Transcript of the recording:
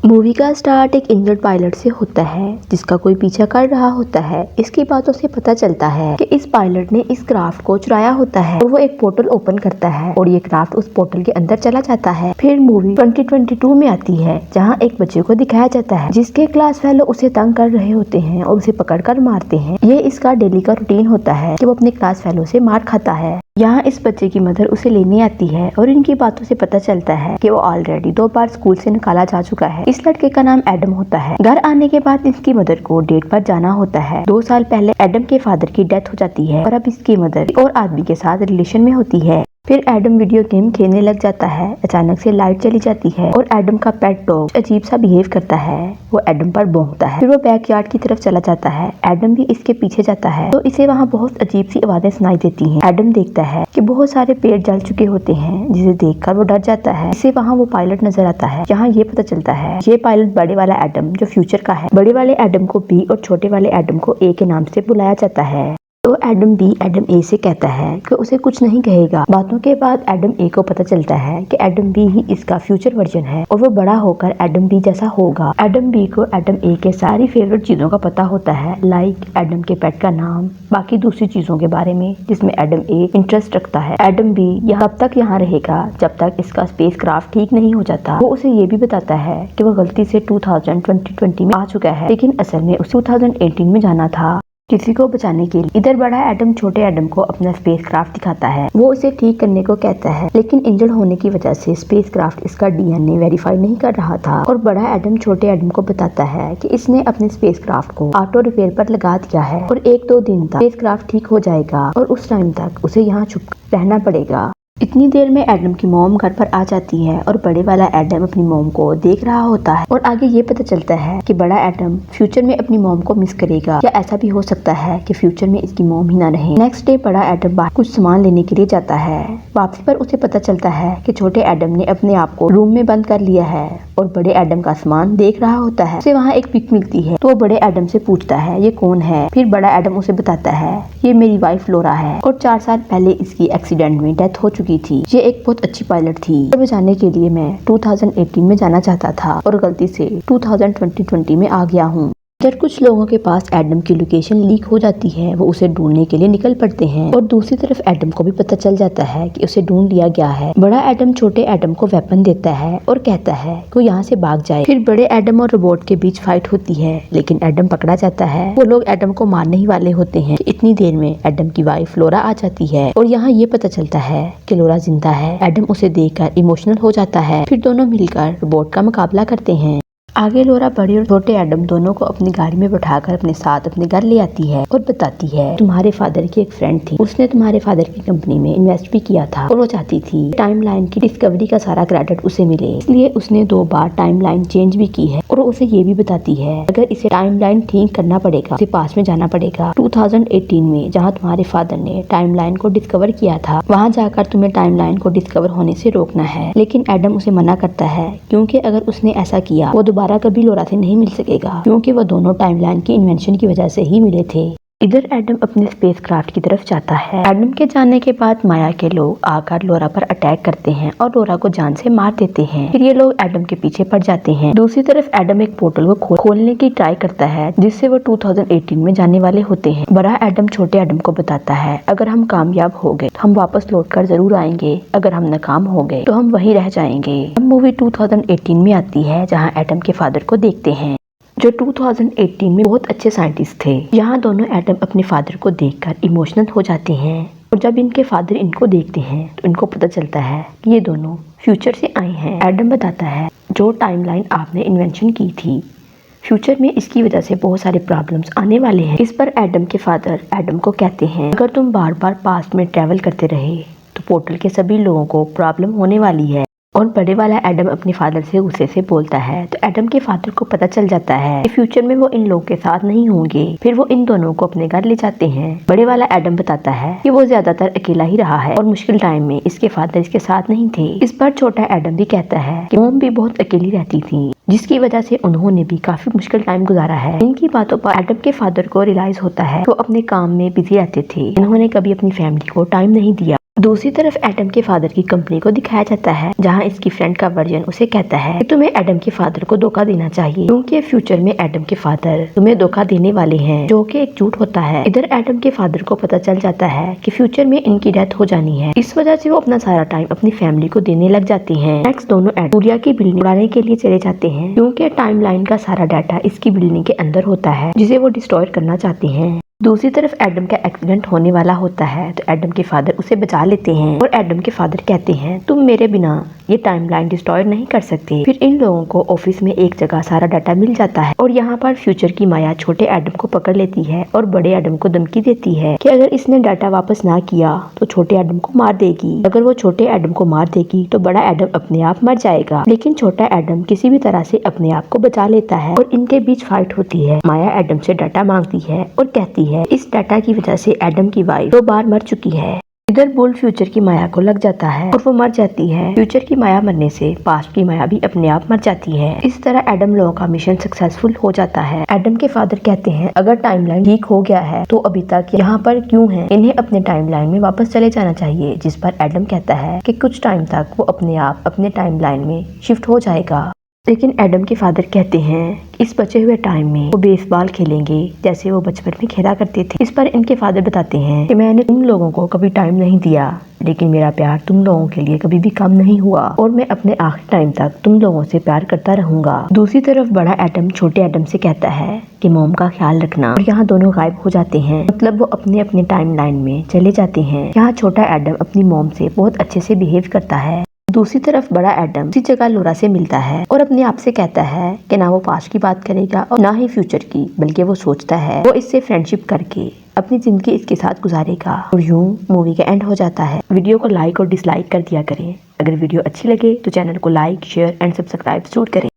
Movie का start एक injured pilot से होता है जिसका कोई पीछा कर रहा होता है। इसकी बातों से पता चलता है कि इस पायलट ने इस क्राफ्ट को चुराया होता है और वो एक पोर्टल ओपन करता है और ये क्राफ्ट उस पोर्टल के अंदर चला जाता है। फिर मूवी 2022 में आती है जहाँ एक बच्चे को दिखाया जाता है जिसके क्लास फेलो उसे तंग कर रहे होते हैं और उसे पकड़कर मारते हैं। ये इसका डेली का रूटीन होता है कि वो अपने क्लास फेलो से मार खाता है। यहाँ इस बच्चे की मदर उसे लेने आती है और इनकी बातों से पता चलता है कि वो ऑलरेडी 2 बार स्कूल से निकाला जा चुका है। इस लड़के का नाम एडम होता है। घर आने के बाद इसकी मदर को डेट पर जाना होता है। 2 साल पहले एडम के फादर की डेथ हो जाती है और अब इसकी मदर और आदमी के साथ रिलेशन में होती है। फिर एडम वीडियो गेम खेलने लग जाता है। अचानक से लाइट चली जाती है और एडम का पेट डॉग अजीब सा बिहेव करता है। वो एडम पर भौंकता है। फिर वो बैकयार्ड की तरफ चला जाता है। एडम भी इसके पीछे जाता है तो इसे वहाँ बहुत अजीब सी आवाजें सुनाई देती हैं। एडम देखता है कि बहुत सारे पेड़ जल चुके होते हैं जिसे देखकर वो डर जाता है। इसे वहाँ वो पायलट नजर आता है। यहाँ ये पता चलता है ये पायलट बड़े वाला एडम जो फ्यूचर का है। बड़े वाले एडम को बी और छोटे वाले एडम को ए के नाम से बुलाया जाता है। तो एडम बी एडम ए से कहता है कि उसे कुछ नहीं कहेगा। बातों के बाद एडम ए को पता चलता है कि एडम बी ही इसका फ्यूचर वर्जन है और वो बड़ा होकर एडम बी जैसा होगा। एडम बी को एडम ए के सारी फेवरेट चीजों का पता होता है, लाइक एडम के पेट का नाम, बाकी दूसरी चीजों के बारे में जिसमें एडम ए इंटरेस्ट रखता है। एडम बी तब तक यहाँ रहेगा जब तक इसका स्पेस क्राफ्ट ठीक नहीं हो जाता। वो उसे ये भी बताता है कि वो गलती से 2020 में आ चुका है लेकिन असल में उसे 2018 में जाना था किसी को बचाने के लिए। इधर बड़ा एडम छोटे एडम को अपना स्पेस क्राफ्ट दिखाता है। वो उसे ठीक करने को कहता है लेकिन इंजर्ड होने की वजह से स्पेस क्राफ्ट इसका डीएनए वेरीफाई नहीं कर रहा था और बड़ा एडम छोटे एडम को बताता है कि इसने अपने स्पेस क्राफ्ट को ऑटो रिपेयर पर लगा दिया है और 1-2 दिन तक स्पेस क्राफ्ट ठीक हो जाएगा और उस टाइम तक उसे यहाँ छुप रहना पड़ेगा। इतनी देर में एडम की मॉम घर पर आ जाती है और बड़े वाला एडम अपनी मॉम को देख रहा होता है और आगे ये पता चलता है कि बड़ा एडम फ्यूचर में अपनी मॉम को मिस करेगा या ऐसा भी हो सकता है कि फ्यूचर में इसकी मॉम ही ना रहे। नेक्स्ट डे बड़ा एडम बाहर कुछ सामान लेने के लिए जाता है। वापसी पर उसे पता चलता है कि छोटे एडम ने अपने आप को रूम में बंद कर लिया है और बड़े एडम का सामान देख रहा होता है। उसे वहाँ एक पिक मिलती है तो वो बड़े एडम से पूछता है ये कौन है। फिर बड़ा एडम उसे बताता है ये मेरी वाइफ लोरा है और 4 साल पहले इसकी एक्सीडेंट में डेथ हो चुकी थी। ये एक बहुत अच्छी पायलट थी। बचाने के लिए मैं 2018 में जाना चाहता था और गलती से 2020 में आ गया हूँ। जब कुछ लोगों के पास एडम की लोकेशन लीक हो जाती है वो उसे ढूंढने के लिए निकल पड़ते हैं और दूसरी तरफ एडम को भी पता चल जाता है कि उसे ढूंढ लिया गया है। बड़ा एडम छोटे एडम को वेपन देता है और कहता है कि वो यहाँ से भाग जाए। फिर बड़े एडम और रोबोट के बीच फाइट होती है लेकिन एडम पकड़ा जाता है। वो लोग एडम को मारने ही वाले होते हैं। इतनी देर में एडम की वाइफ लोरा आ जाती है और यहाँ ये पता चलता है कि लोरा जिंदा है। एडम उसे देखकर इमोशनल हो जाता है। फिर दोनों मिलकर रोबोट का मुकाबला करते हैं। आगे लोरा बड़े और छोटे एडम दोनों को अपनी गाड़ी में बैठाकर अपने साथ अपने घर ले आती है और बताती है तुम्हारे फादर की एक फ्रेंड थी, उसने तुम्हारे फादर की कंपनी में इन्वेस्ट भी किया था और वो चाहती थी टाइमलाइन की डिस्कवरी का सारा क्रेडिट उसे मिले, इसलिए उसने 2 बार टाइमलाइन चेंज भी की है। और उसे ये भी बताती है अगर इसे टाइमलाइन ठीक करना पड़ेगा उसे पास में जाना पड़ेगा 2018 में जहाँ तुम्हारे फादर ने टाइमलाइन को डिस्कवर किया था, वहाँ जाकर तुम्हें टाइमलाइन को डिस्कवर होने से रोकना है। लेकिन एडम उसे मना करता है क्योंकि अगर उसने ऐसा किया वो दोबारा कभी लोरा से नहीं मिल सकेगा क्योंकि वो दोनों टाइमलाइन की इन्वेंशन की वजह से ही मिले थे। इधर एडम अपने स्पेस क्राफ्ट की तरफ जाता है। एडम के जाने के बाद माया के लोग आकर लोरा पर अटैक करते हैं और लोरा को जान से मार देते हैं। फिर ये लोग एडम के पीछे पड़ जाते हैं। दूसरी तरफ एडम एक पोर्टल को खोलने की ट्राई करता है जिससे वो 2018 में जाने वाले होते हैं। बड़ा एडम छोटे एडम को बताता है अगर हम कामयाब हो गए तो हम वापस लौट कर जरूर आएंगे, अगर हम नाकाम हो गए तो हम वहीं रह जाएंगे। अब मूवी 2018 में आती है जहाँ एडम के फादर को देखते हैं जो 2018 में बहुत अच्छे साइंटिस्ट थे। यहाँ दोनों एडम अपने फादर को देखकर इमोशनल हो जाते हैं और जब इनके फादर इनको देखते हैं तो इनको पता चलता है कि ये दोनों फ्यूचर से आए हैं। एडम बताता है जो टाइमलाइन आपने इन्वेंशन की थी फ्यूचर में इसकी वजह से बहुत सारे प्रॉब्लम्स आने वाले हैं। इस पर एडम के फादर एडम को कहते हैं अगर तुम बार बार पास्ट में ट्रेवल करते रहे तो पोर्टल के सभी लोगों को प्रॉब्लम होने वाली है। और बड़े वाला एडम अपने फादर से गुस्से से बोलता है तो एडम के फादर को पता चल जाता है कि फ्यूचर में वो इन लोगों के साथ नहीं होंगे। फिर वो इन दोनों को अपने घर ले जाते हैं। बड़े वाला एडम बताता है कि वो ज्यादातर अकेला ही रहा है और मुश्किल टाइम में इसके फादर इसके साथ नहीं थे। इस पर छोटा एडम भी कहता है कि मॉम भी बहुत अकेली रहती थी जिसकी वजह से उन्होंने भी काफी मुश्किल टाइम गुजारा है। इनकी बातों पर एडम के फादर को रियलाइज होता है वो अपने काम में बिजी रहते थे, इन्होंने कभी अपनी फैमिली को टाइम नहीं दिया। दूसरी तरफ एडम के फादर की कंपनी को दिखाया जाता है, जहां इसकी फ्रेंड का वर्जन उसे कहता है कि तुम्हें एडम के फादर को धोखा देना चाहिए, क्योंकि फ्यूचर में एडम के फादर तुम्हें धोखा देने वाले हैं, जो कि एक झूठ होता है। इधर एडम के फादर को पता चल जाता है कि फ्यूचर में इनकी डेथ हो जानी है। इस वजह से वो अपना सारा टाइम अपनी फैमिली को देने लग जाते हैं। नेक्स्ट दोनों एडम सूर्या की बिल्डिंग उड़ाने के लिए चले जाते हैं, क्योंकि टाइमलाइन का सारा डाटा इसकी बिल्डिंग के अंदर होता है, जिसे वो डिस्ट्रॉय करना चाहते हैं। दूसरी तरफ एडम का एक्सीडेंट होने वाला होता है, तो एडम के फादर उसे बचा लेते हैं और एडम के फादर कहते हैं तुम मेरे बिना ये टाइमलाइन डिस्ट्रॉय नहीं कर सकते। फिर इन लोगों को ऑफिस में एक जगह सारा डाटा मिल जाता है और यहाँ पर फ्यूचर की माया छोटे एडम को पकड़ लेती है और बड़े एडम को धमकी देती है कि अगर इसने डाटा वापस ना किया तो छोटे एडम को मार देगी। अगर वो छोटे एडम को मार देगी तो बड़ा एडम अपने आप मर जाएगा, लेकिन छोटा एडम किसी भी तरह से अपने आप को बचा लेता है और इनके बीच फाइट होती है। माया एडम से डाटा मांगती है और कहती है इस डाटा की वजह से एडम की वाइफ 2 बार मर चुकी है। इधर बुल फ्यूचर की माया को लग जाता है और वो मर जाती है। फ्यूचर की माया मरने से पास्ट की माया भी अपने आप मर जाती है। इस तरह एडम लोगों का मिशन सक्सेसफुल हो जाता है। एडम के फादर कहते हैं अगर टाइमलाइन ठीक हो गया है तो अभी तक यहाँ पर क्यों है, इन्हें अपने टाइमलाइन में वापस चले जाना चाहिए। जिस पर एडम कहता है कि कुछ टाइम तक वो अपने आप अपने टाइमलाइन में शिफ्ट हो जाएगा। लेकिन एडम के फादर कहते हैं इस बचे हुए टाइम में वो बेसबॉल खेलेंगे जैसे वो बचपन में खेला करते थे। इस पर इनके फादर बताते हैं कि मैंने तुम लोगों को कभी टाइम नहीं दिया, लेकिन मेरा प्यार तुम लोगों के लिए कभी भी कम नहीं हुआ और मैं अपने आखिरी टाइम तक तुम लोगों से प्यार करता रहूंगा। दूसरी तरफ बड़ा एडम छोटे एडम से कहता है कि मॉम का ख्याल रखना, और यहाँ दोनों गायब हो जाते हैं। मतलब वो अपने अपने टाइमलाइन में चले जाते हैं। यहाँ छोटा एडम अपनी मॉम से बहुत अच्छे से बिहेव करता है। दूसरी तरफ बड़ा एडम उसी जगह लोरा से मिलता है और अपने आप से कहता है कि ना वो पास्ट की बात करेगा और ना ही फ्यूचर की, बल्कि वो सोचता है वो इससे फ्रेंडशिप करके अपनी जिंदगी इसके साथ गुजारेगा। और यूं मूवी का एंड हो जाता है। वीडियो को लाइक और डिसलाइक कर दिया करें। अगर वीडियो अच्छी लगे तो चैनल को लाइक, शेयर एंड सब्सक्राइब जरूर करें।